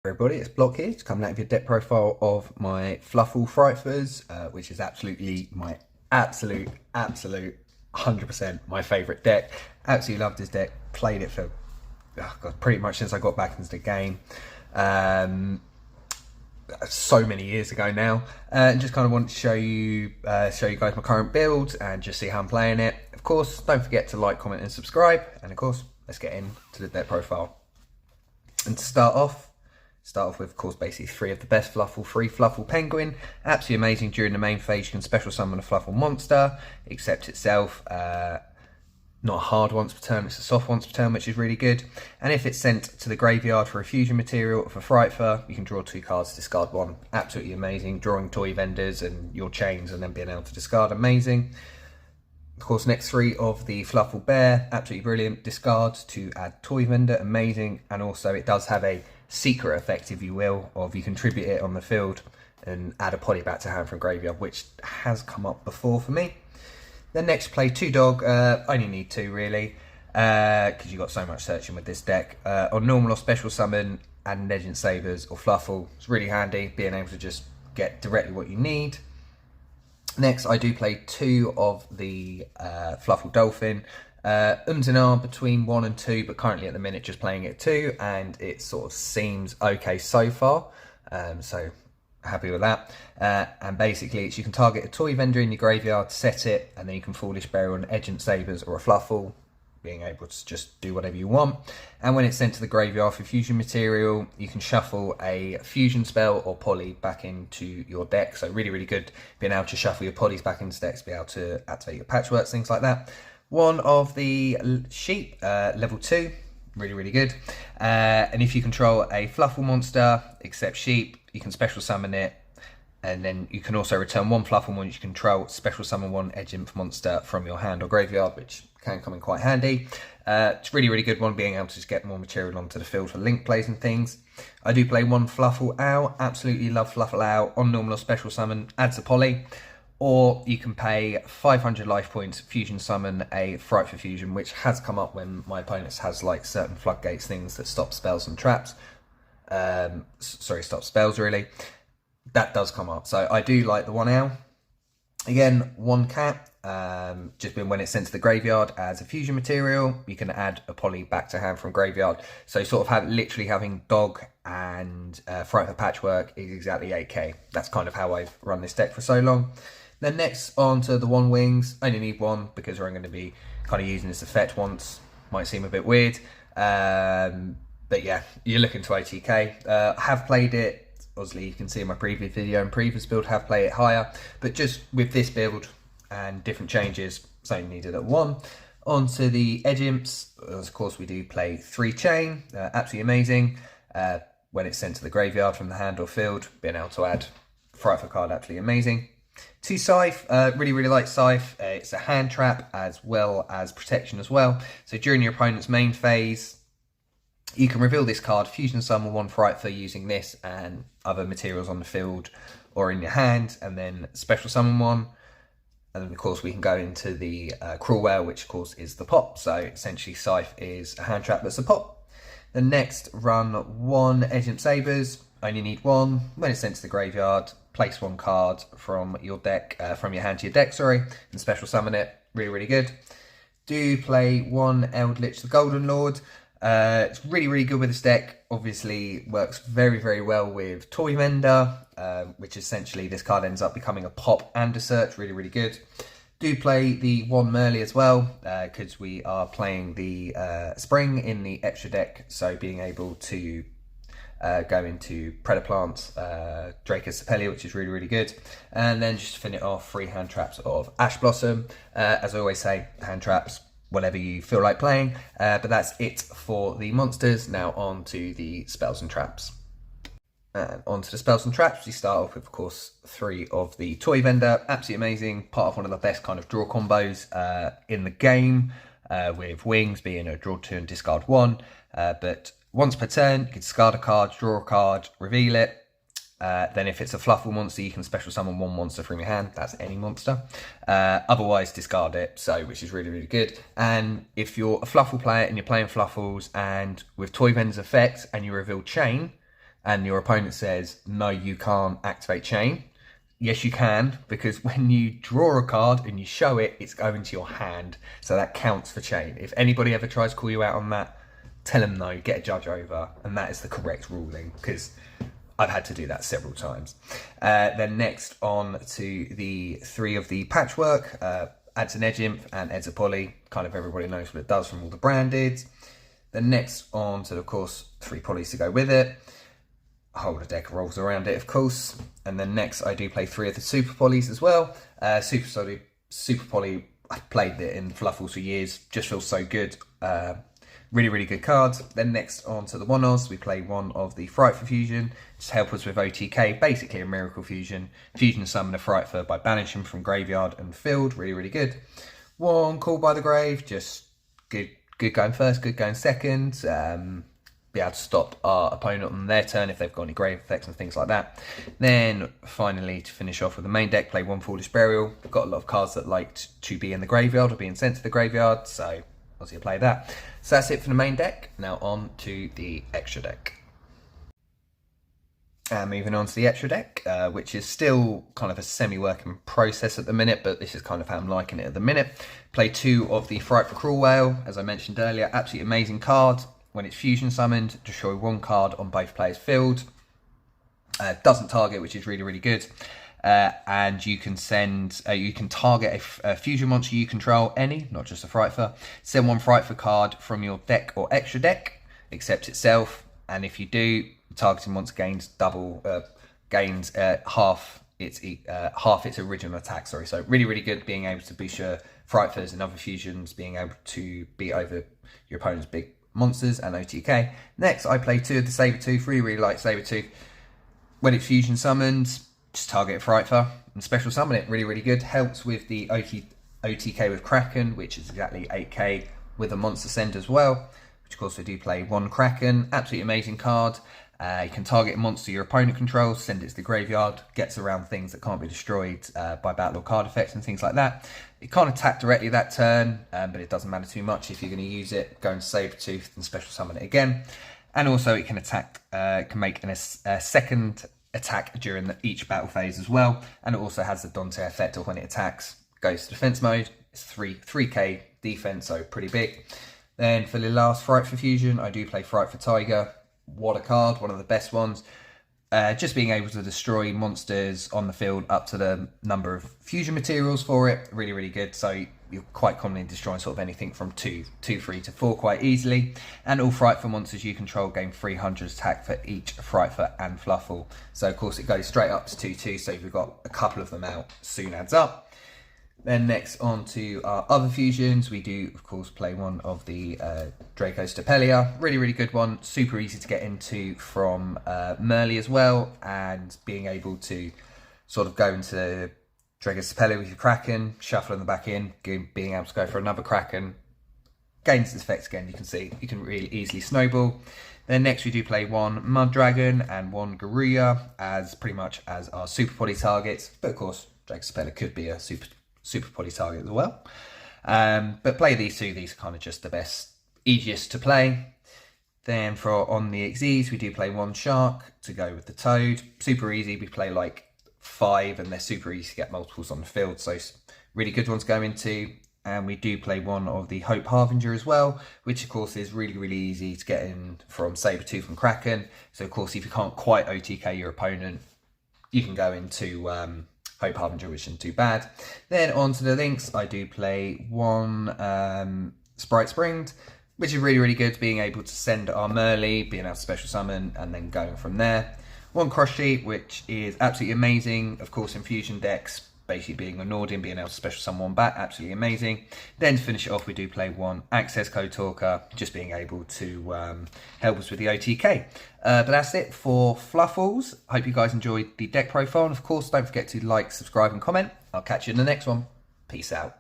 Everybody, it's Block here, to come out with your deck profile of my Fluffal Frightfurs, which is absolutely my absolute 100% my favourite deck. Absolutely love this deck, played it for God, pretty much since I got back into the game, so many years ago now, and just kind of want to show you guys my current build and just see how I'm playing it. Of course, don't forget to like, comment and subscribe, and of course, let's get into the deck profile. And to start off with, of course, basically three of the best Fluffal. Fluffal Penguin, absolutely amazing. During the main phase, you can special summon a Fluffal monster, except itself, not a hard once per turn, it's a soft once per turn, which is really good. And if it's sent to the graveyard for a fusion material for Frightfur, you can draw 2 cards, discard 1. Absolutely amazing. Drawing toy vendors and your chains and then being able to discard, amazing. Of course, next 3 of the Fluffal Bear, absolutely brilliant. Discard to add toy vendor, amazing. And also it does have a secret effect, if you will, of you contribute it on the field and add a poly back to hand from graveyard, which has come up before for me. Then next, play 2 dog. Only need 2 really, because you've got so much searching with this deck. On normal or special summon, add Legend Sabers or Fluffal. It's really handy being able to just get directly what you need. Next, I do play 2 of the Fluffal Dolphin. And are between 1 and 2, but currently at the minute just playing it 2, and it sort of seems okay so far. So happy with that. And basically, you can target a toy vendor in your graveyard, set it, and then you can Foolish Burial an Legend Sabers or a Fluffal, being able to just do whatever you want. And when it's sent to the graveyard for fusion material, you can shuffle a fusion spell or poly back into your deck. So really good being able to shuffle your polys back into decks, be able to activate your patchworks, things like that. 1 of the sheep, level 2, really good. And if you control a Fluffal monster, except sheep, you can special summon it, and then you can also return 1 Fluffal monster you control, special summon 1 Edge Imp monster from your hand or graveyard, which can come in quite handy. It's really good one, being able to just get more material onto the field for link plays and things. I do play 1 Fluffal Owl, absolutely love Fluffal Owl. On normal or special summon, adds a poly. Or you can pay 500 life points, fusion summon a Frightfur fusion, which has come up when my opponents has like certain floodgates things that stop spells and traps. Stop spells really. That does come up. So I do like the 1 owl. Again, 1 cat, just when it's sent to the graveyard as a fusion material, you can add a poly back to hand from graveyard. So sort of literally having dog and Frightfur patchwork is exactly 8k. That's kind of how I've run this deck for so long. Then next, on to the 1 wings. I only need 1 because I'm going to be kind of using this effect once. Might seem a bit weird. But yeah, you're looking to 80k. I have played it. Obviously, you can see in my previous video and previous build, have played it higher. But just with this build and different changes, it's only needed at 1. On to the Edge Imps. Of course, we do play 3 chain. Absolutely amazing. When it's sent to the graveyard from the hand or field, being able to add Frightfur card, absolutely amazing. 2 Scythe, really like Scythe. It's a hand trap as well as protection as well. So during your opponent's main phase, you can reveal this card, fusion summon 1 Frightfur using this and other materials on the field or in your hand, and then special summon 1. And then of course we can go into the Cruel Whale, which of course is the pop. So essentially Scythe is a hand trap that's a pop. The next, run 1 Edge Imp Sabers. Only need 1. When it's sent to the graveyard, place 1 card from your deck, from your hand to your deck, and special summon it. Really good. Do play 1 Eldritch the Golden Lord. It's really good with this deck. Obviously works very well with Toy Vendor, which essentially this card ends up becoming a pop and a search. Really good. Do play the 1 Merly as well, because we are playing the Spring in the extra deck, so being able to go into Predaplants, Draco's Sepelia, which is really good. And then just to finish off, 3 hand traps of Ash Blossom. As I always say, hand traps, whatever you feel like playing. But that's it for the monsters. Now on to the spells and traps. And onto the spells and traps, we start off with, of course, 3 of the Toy Vendor. Absolutely amazing, part of one of the best kind of draw combos in the game, with wings being a draw 2 and discard 1. But once per turn, you can discard a card, draw a card, reveal it. Then if it's a Fluffal monster, you can special summon 1 monster from your hand. That's any monster. Otherwise, discard it, which is really good. And if you're a Fluffal player and you're playing Fluffals and with Toy Vendor's effect and you reveal Chain, and your opponent says, no, you can't activate chain, yes, you can, because when you draw a card and you show it, it's going to your hand. So that counts for chain. If anybody ever tries to call you out on that, tell them no, get a judge over, and that is the correct ruling, because I've had to do that several times. Then next on to the 3 of the patchwork, adds an edge imp and adds a poly. Kind of everybody knows what it does from all the branded. Then next on to, of course, 3 polys to go with it. Hold a deck rolls around it, of course. And then next I do play 3 of the super polys as well. Super poly, I've played it in Fluffal for years, just feels so good. Really, really good cards. Then next on to the 1-Oz, we play 1 of the Frightfur fusion, just help us with OTK, basically a miracle fusion. Fusion summon a Frightfur by banishing from graveyard and field, really, really good. 1 Call by the Grave, just good going first, good going second. Be able to stop our opponent on their turn if they've got any grave effects and things like that. Then finally, to finish off with the main deck, play 1 Foolish Burial. Got a lot of cards that like to be in the graveyard or being sent to the graveyard, so obviously I play that. So that's it for the main deck. Now on to the extra deck. Moving on to the extra deck, which is still kind of a semi-working process at the minute, but this is kind of how I'm liking it at the minute. Play 2 of the Frightfur Cruel Whale, as I mentioned earlier, absolutely amazing card. When it's fusion summoned, destroy 1 card on both players' field. Doesn't target, which is really, really good. And you can you can target a fusion monster you control, any, not just a Frightfur. Send 1 Frightfur card from your deck or extra deck, except itself. And if you do, targeting monster gains half its original attack. Sorry, so really, really good being able to boost your Frightfurs and other fusions, being able to beat over your opponent's big monsters and OTK. Next, I play 2 of the Sabertooth. Really, really like Sabertooth. When it's fusion summoned, just target a Frightfur and special summon it. Really, really good. Helps with the OTK with Kraken, which is exactly 8k with a monster send as well. Which of course we do play 1 Kraken. Absolutely amazing card. You can target a monster your opponent controls, send it to the graveyard, gets around things that can't be destroyed by battle or card effects and things like that. It can't attack directly that turn, but it doesn't matter too much if you're going to use it. Go into Sabertooth and special summon it again. And also it can attack, can make a second attack during each battle phase as well. And it also has the Dante effect of when it attacks, goes to defense mode. It's 3k defense, so pretty big. Then for the last Frightfur fusion, I do play Frightfur Tiger. What a card, one of the best ones. Just being able to destroy monsters on the field up to the number of fusion materials for it, really, really good. So you're quite commonly destroying sort of anything from 2, 3 to 4 quite easily. And all Frightfur monsters you control gain 300 attack for each Frightfur and Fluffal. So of course it goes straight up to 2/2, so if you've got a couple of them out, soon adds up. Then next on to our other fusions, we do of course play 1 of the Draco Stapelia. Really, really good one. Super easy to get into from Merly as well, and being able to sort of go into Draco Stapelia with your Kraken, shuffle them back in, being able to go for another Kraken. Gains its effects again, you can see. You can really easily snowball. Then next we do play 1 Mud Dragon and 1 Garuya as pretty much as our super poly targets. But of course, Draco Stapelia could be a super poly target as well. But play these 2, these are kind of just the best, easiest to play. Then for on the XEs, we do play 1 Shark to go with the Toad. Super easy, we play like 5 and they're super easy to get multiples on the field, so really good ones to go into. And we do play 1 of the Hope Harbinger as well, which of course is really, really easy to get in from Sabertooth and Kraken. So of course if you can't quite OTK your opponent, you can go into Hope Harbinger, which isn't too bad. Then on to the links, I do play 1 Sprite Springed, which is really, really good, being able to send our Merly, being able to special summon, and then going from there. 1 Cross Sheet, which is absolutely amazing, of course in fusion decks, basically being a Nordin, being able to special summon 1 back, absolutely amazing. Then to finish it off, we do play 1 Access Code Talker, just being able to help us with the OTK. But that's it for Fluffals. I hope you guys enjoyed the deck profile, and of course don't forget to like, subscribe and comment. I'll catch you in the next one. Peace out.